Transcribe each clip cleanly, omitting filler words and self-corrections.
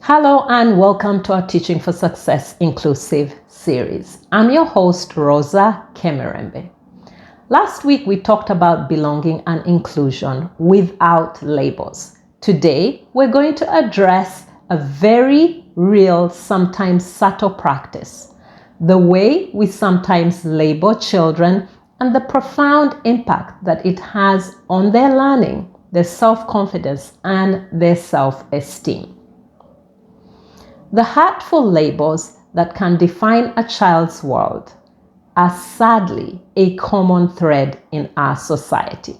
Hello and welcome to our Teaching for Success Inclusive series. I'm your host, Rosa Kemerembe. Last week, we talked about belonging and inclusion without labels. Today, we're going to address a very real, sometimes subtle practice, the way we sometimes label children and the profound impact that it has on their learning, their self-confidence, and their self-esteem. The hurtful labels that can define a child's world are sadly a common thread in our society.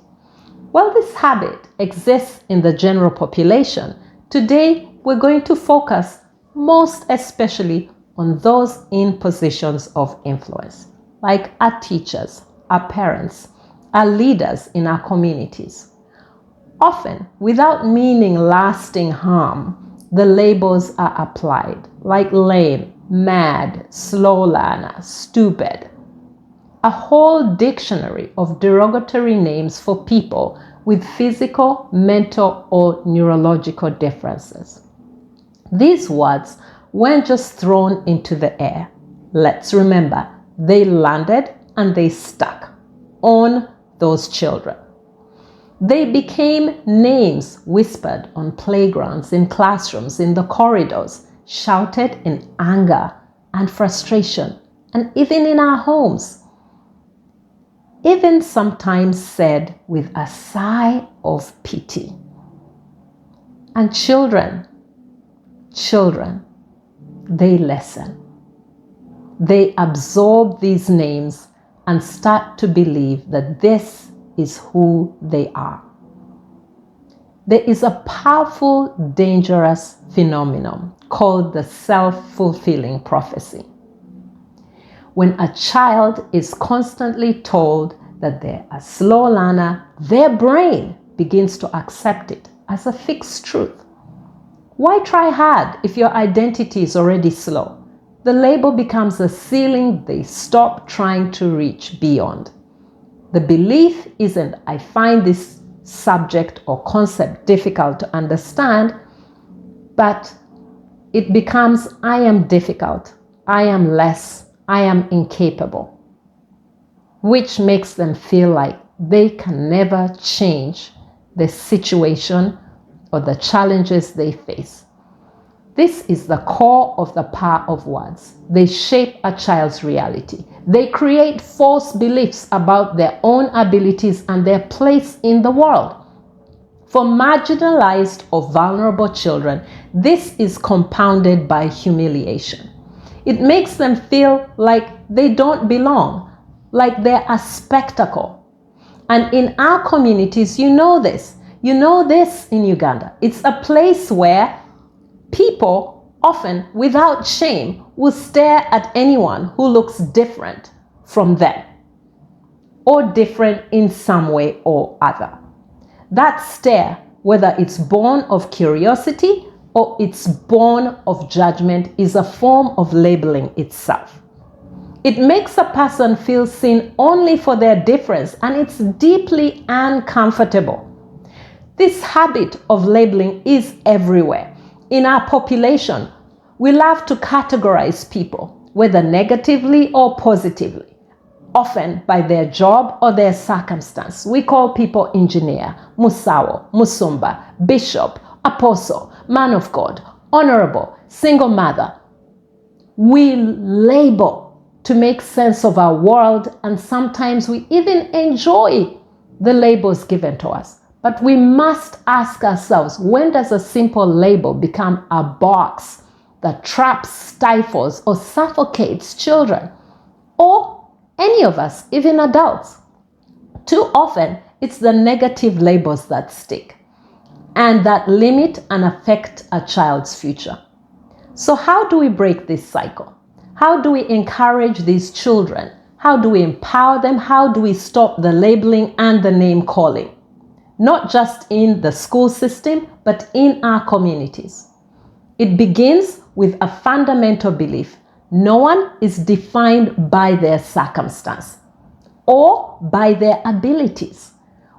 While this habit exists in the general population, today we're going to focus most especially on those in positions of influence, like our teachers, our parents, our leaders in our communities. Often, without meaning lasting harm, the labels are applied, like lame, mad, slow learner, stupid. A whole dictionary of derogatory names for people with physical, mental, or neurological differences. These words weren't just thrown into the air. Let's remember, they landed and they stuck on those children. They became names whispered on playgrounds, in classrooms, in the corridors, shouted in anger and frustration, and even in our homes. Even sometimes said with a sigh of pity. And children, they listen. They absorb these names and start to believe that this is who they are. There is a powerful, dangerous phenomenon called the self-fulfilling prophecy. When a child is constantly told that they're a slow learner, their brain begins to accept it as a fixed truth. Why try hard if your identity is already slow? The label becomes a ceiling they stop trying to reach beyond. The belief isn't, I find this subject or concept difficult to understand, but it becomes, I am difficult, I am less, I am incapable, which makes them feel like they can never change the situation or the challenges they face. This is the core of the power of words. They shape a child's reality. They create false beliefs about their own abilities and their place in the world. For marginalized or vulnerable children, this is compounded by humiliation. It makes them feel like they don't belong, like they're a spectacle. And in our communities, you know this. You know this in Uganda. It's a place where people, often without shame, will stare at anyone who looks different from them or different in some way or other. That stare, whether it's born of curiosity or it's born of judgment, is a form of labeling itself. It makes a person feel seen only for their difference, and it's deeply uncomfortable. This habit of labeling is everywhere. In our population, we love to categorize people, whether negatively or positively, often by their job or their circumstance. We call people engineer, musawo, musumba, bishop, apostle, man of God, honorable, single mother. We label to make sense of our world, and sometimes we even enjoy the labels given to us. But we must ask ourselves, when does a simple label become a box that traps, stifles, or suffocates children? Or any of us, even adults? Too often, it's the negative labels that stick and that limit and affect a child's future. So how do we break this cycle? How do we encourage these children? How do we empower them? How do we stop the labeling and the name calling? Not just in the school system, but in our communities. It begins with a fundamental belief. No one is defined by their circumstance or by their abilities.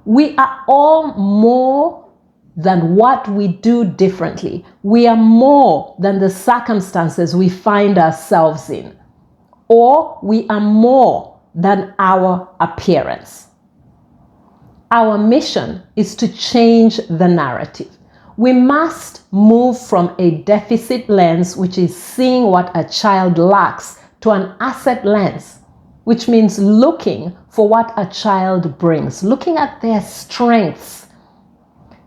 We are all more than what we do differently. We are more than the circumstances we find ourselves in, or we are more than our appearance. Our mission is to change the narrative. We must move from a deficit lens, which is seeing what a child lacks, to an asset lens, which means looking for what a child brings, looking at their strengths.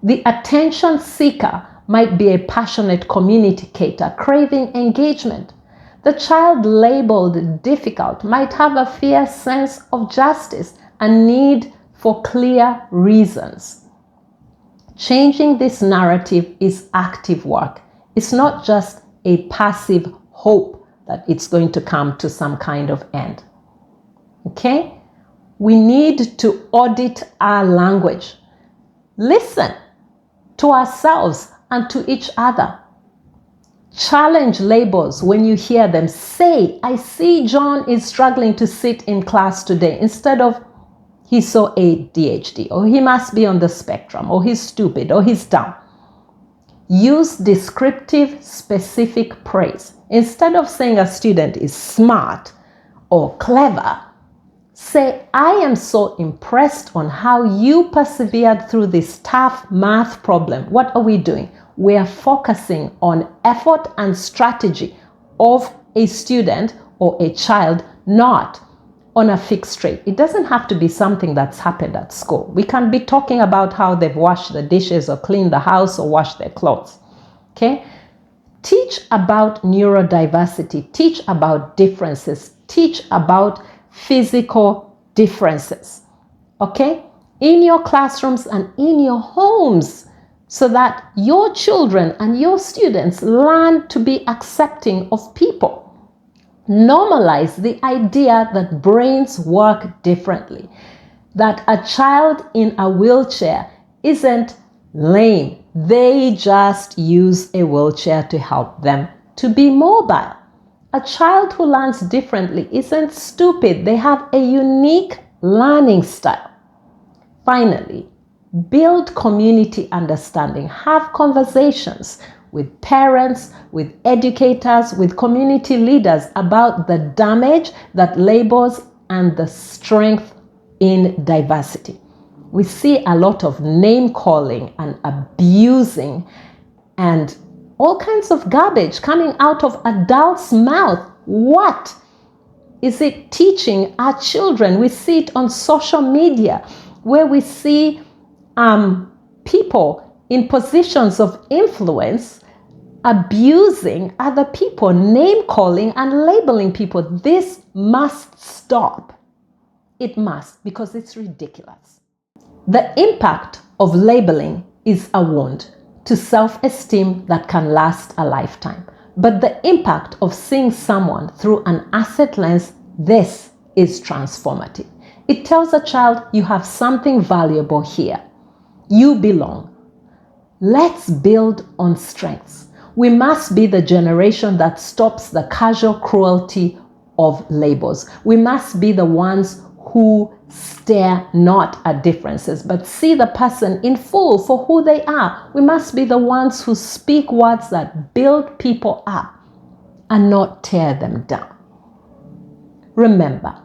The attention seeker might be a passionate communicator craving engagement. The child labeled difficult might have a fierce sense of justice and need for clear reasons. Changing this narrative is active work. It's not just a passive hope that it's going to come to some kind of end. Okay? We need to audit our language. Listen to ourselves and to each other. Challenge labels when you hear them. Say, I see John is struggling to sit in class today, instead of he's so ADHD, or he must be on the spectrum, or he's stupid, or he's dumb. Use descriptive, specific praise. Instead of saying a student is smart or clever, say, I am so impressed on how you persevered through this tough math problem. What are we doing? We are focusing on effort and strategy of a student or a child, not on a fixed rate. It doesn't have to be something that's happened at school. We can be talking about how they've washed the dishes or cleaned the house or washed their clothes. Okay? Teach about neurodiversity. Teach about differences. Teach about physical differences. Okay? In your classrooms and in your homes, so that your children and your students learn to be accepting of people. Normalize the idea that brains work differently, that a child in a wheelchair isn't lame. They just use a wheelchair to help them to be mobile. A child who learns differently isn't stupid. They have a unique learning style. Finally, build community understanding. Have conversations with parents, with educators, with community leaders about the damage that labels and the strength in diversity. We see a lot of name calling and abusing and all kinds of garbage coming out of adults' mouth. What is it teaching our children? We see it on social media, where we see people in positions of influence abusing other people, name calling and labeling people. This must stop. It must, because it's ridiculous. The impact of labeling is a wound to self-esteem that can last a lifetime. But the impact of seeing someone through an asset lens, this is transformative. It tells a child, you have something valuable here. You belong. Let's build on strengths. We must be the generation that stops the casual cruelty of labels. We must be the ones who stare not at differences, but see the person in full for who they are. We must be the ones who speak words that build people up and not tear them down. Remember,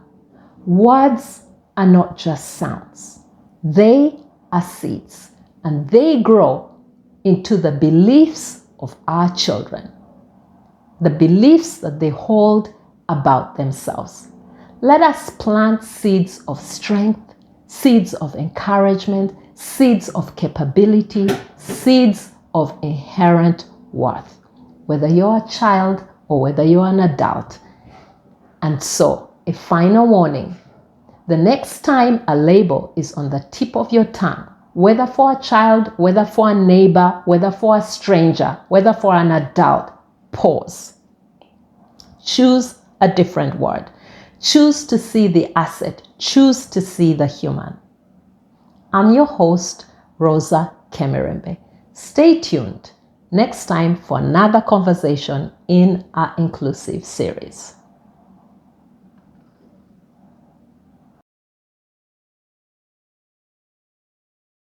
words are not just sounds. They are seeds, and they grow into the beliefs of our children, the beliefs that they hold about themselves. Let us plant seeds of strength, seeds of encouragement, seeds of capability, seeds of inherent worth, whether you're a child or whether you're an adult. And so, a final warning: the next time a label is on the tip of your tongue, whether for a child, whether for a neighbor, whether for a stranger, whether for an adult, pause. Choose a different word. Choose to see the asset. Choose to see the human. I'm your host, Rosa Kemirembe. Stay tuned next time for another conversation in our inclusive series.